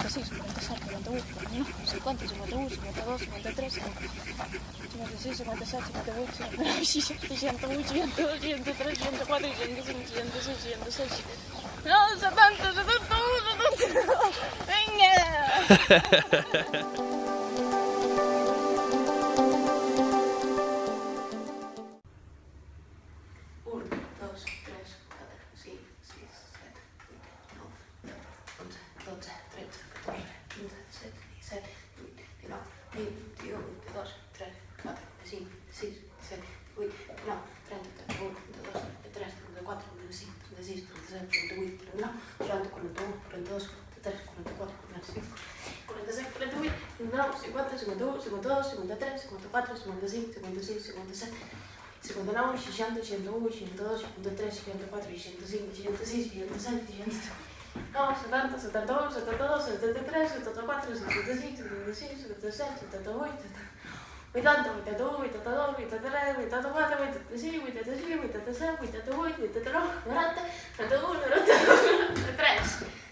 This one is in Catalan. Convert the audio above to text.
56, 57, 58, 59, 50, 51, 52, 53, 56, 57, 58, 59, 60, 61, 62, 63, 64, 65, 66, 66, no, 70, 71, 72, venga! No, 50, 51, 52, 53, 54, 55, 56, 57, 59, 60, 61, 62, 63, 64, 65, 66, 67, 68, no, 70, 71, 72, 73, 74, 75, 76, 77, 78, 80, 81, 82, 83, 84, 85, 86, 87, 88, 89, 90, 91, 92, 93.